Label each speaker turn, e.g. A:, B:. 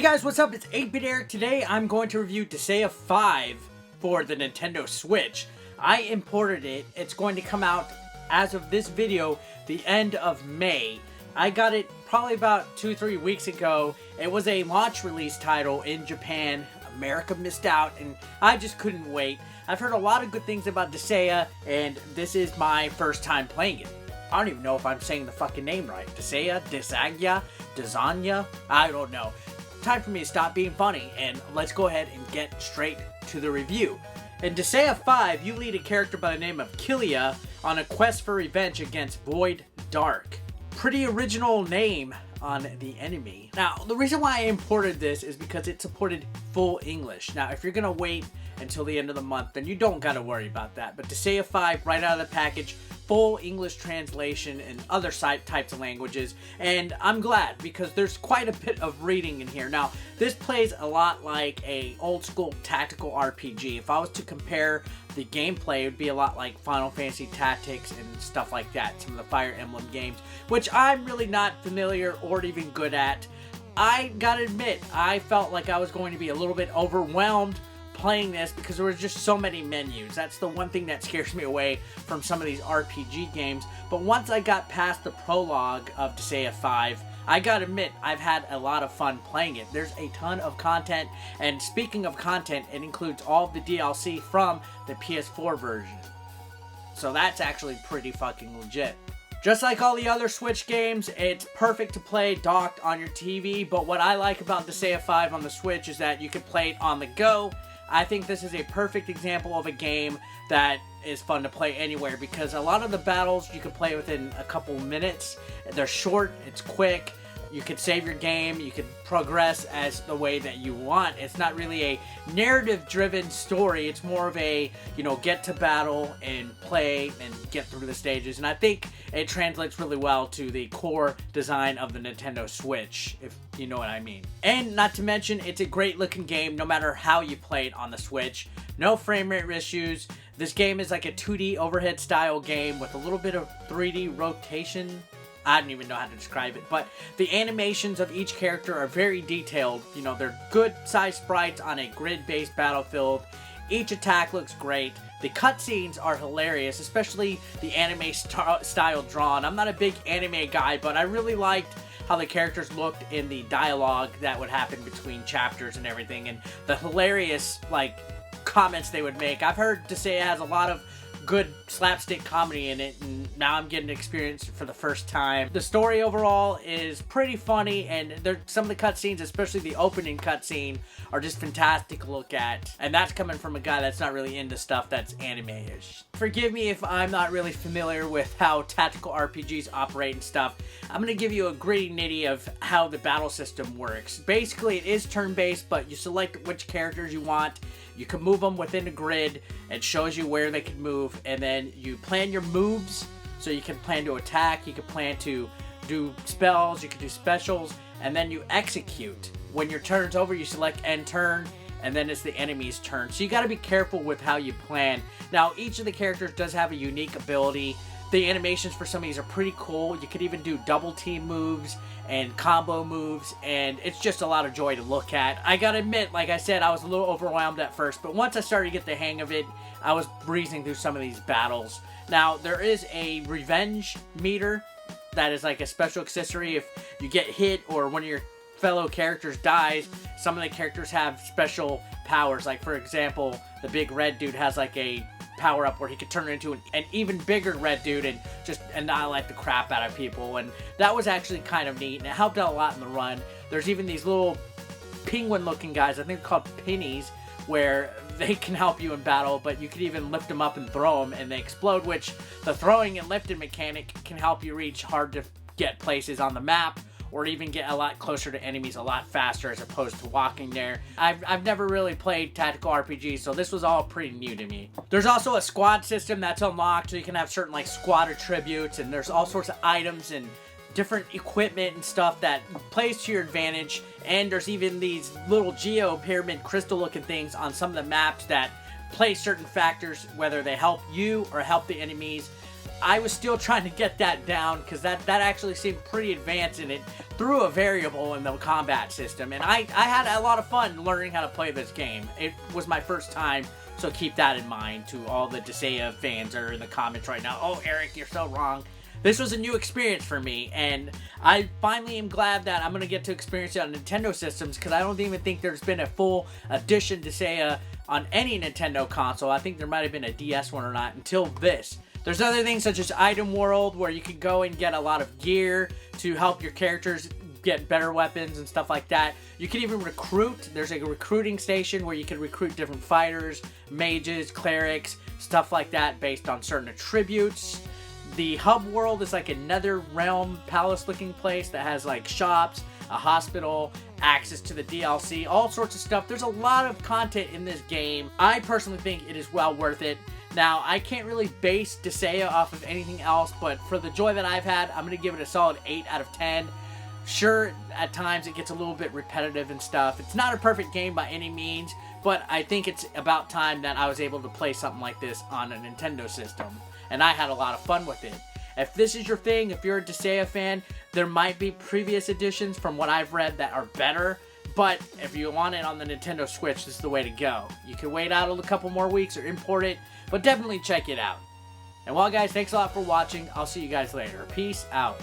A: guys, what's up? It's 8-Bit Eric. Today I'm going to review Disgaea 5 for the Nintendo Switch. I imported it. It's going to come out, as of this video, the end of May. I got it probably about 2-3 weeks ago. It was a launch release title in Japan. America missed out, and I just couldn't wait. I've heard a lot of good things about Disgaea, and this is my first time playing it. I don't even know if I'm saying the fucking name right. Disgaea? Disgaea? I don't know. Time for me to stop being funny, and let's go ahead and get straight to the review. In Disgaea 5, you lead a character by the name of Kilia on a quest for revenge against Void Dark. Pretty original name on the enemy. Now, the reason why I imported this is because it supported full English. Now, if you're gonna wait until the end of the month, then you don't gotta worry about that. But Disgaea 5, right out of the package, full English translation and other types of languages, and I'm glad because there's quite a bit of reading in here. Now, this plays a lot like a old school tactical RPG. If I was to compare the gameplay, it would be a lot like Final Fantasy Tactics and stuff like that, some of the Fire Emblem games, which I'm really not familiar or even good at. I gotta admit, I felt like I was going to be a little bit overwhelmed playing this because there was just so many menus. That's the one thing that scares me away from some of these RPG games. But once I got past the prologue of Disgaea 5, I gotta admit, I've had a lot of fun playing it. There's a ton of content, and speaking of content, it includes all of the DLC from the PS4 version. So that's actually pretty fucking legit. Just like all the other Switch games, it's perfect to play docked on your TV, but what I like about Disgaea 5 on the Switch is that you can play it on the go. I think this is a perfect example of a game that is fun to play anywhere because a lot of the battles you can play within a couple minutes. They're short, it's quick, you can save your game, you can progress as the way that you want. It's not really a narrative-driven story. It's more of a, get to battle and play and get through the stages. And I think it translates really well to the core design of the Nintendo Switch, if you know what I mean. And not to mention, it's a great-looking game no matter how you play it on the Switch. No frame rate issues. This game is like a 2D overhead style game with a little bit of 3D rotation. I don't even know how to describe it, but the animations of each character are very detailed. They're good-sized sprites on a grid-based battlefield. Each attack looks great. The cutscenes are hilarious, especially the anime style drawn. I'm not a big anime guy, but I really liked how the characters looked in the dialogue that would happen between chapters and everything, and the hilarious, comments they would make. I've heard Disgaea has a lot of good slapstick comedy in it, and now I'm getting to experience it for the first time. The story overall is pretty funny, and some of the cutscenes, especially the opening cutscene, are just fantastic to look at. And that's coming from a guy that's not really into stuff that's anime-ish. Forgive me if I'm not really familiar with how tactical RPGs operate and stuff. I'm going to give you a gritty-nitty of how the battle system works. Basically, it is turn-based, but you select which characters you want. You can move them within a grid. It shows you where they can move, and then you plan your moves. So you can plan to attack, you can plan to do spells, you can do specials, and then you execute. When your turn's over, you select end turn, and then it's the enemy's turn. So you got to be careful with how you plan. Now, each of the characters does have a unique ability. The animations for some of these are pretty cool. You could even do double team moves and combo moves, and it's just a lot of joy to look at. I gotta admit, like I said, I was a little overwhelmed at first, but once I started to get the hang of it, I was breezing through some of these battles. Now, there is a revenge meter that is like a special accessory. If you get hit or one of your fellow characters dies, some of the characters have special powers. Like, for example, the big red dude has like a power up where he could turn into an even bigger red dude and just annihilate the crap out of people, and that was actually kind of neat, and it helped out a lot in the run. There's even these little penguin looking guys, I think they're called pennies, where they can help you in battle, but you could even lift them up and throw them and they explode, which the throwing and lifting mechanic can help you reach hard to get places on the map, or even get a lot closer to enemies a lot faster as opposed to walking there. I've never really played tactical RPGs, so this was all pretty new to me. There's also a squad system that's unlocked, so you can have certain squad attributes, and there's all sorts of items and different equipment and stuff that plays to your advantage. And there's even these little geo pyramid crystal looking things on some of the maps that play certain factors, whether they help you or help the enemies. I was still trying to get that down because that actually seemed pretty advanced, and it threw a variable in the combat system. And I had a lot of fun learning how to play this game. It was my first time, so keep that in mind to all the Disgaea fans that are in the comments right now. Oh, Eric, you're so wrong. This was a new experience for me, and I finally am glad that I'm going to get to experience it on Nintendo systems, because I don't even think there's been a full edition Disgaea on any Nintendo console. I think there might have been a DS one or not until this. There's other things such as Item World, where you can go and get a lot of gear to help your characters get better weapons and stuff like that. You can even recruit. There's a recruiting station where you can recruit different fighters, mages, clerics, stuff like that based on certain attributes. The hub world is like another realm palace looking place that has like shops, a hospital, access to the DLC, all sorts of stuff. There's a lot of content in this game. I personally think it is well worth it. Now, I can't really base Disgaea off of anything else, but for the joy that I've had, I'm going to give it a solid 8 out of 10. Sure, at times it gets a little bit repetitive and stuff. It's not a perfect game by any means, but I think it's about time that I was able to play something like this on a Nintendo system. And I had a lot of fun with it. If this is your thing, if you're a Disgaea fan, there might be previous editions from what I've read that are better. But if you want it on the Nintendo Switch, this is the way to go. You can wait out a couple more weeks or import it, but definitely check it out. And well, guys, thanks a lot for watching. I'll see you guys later. Peace out.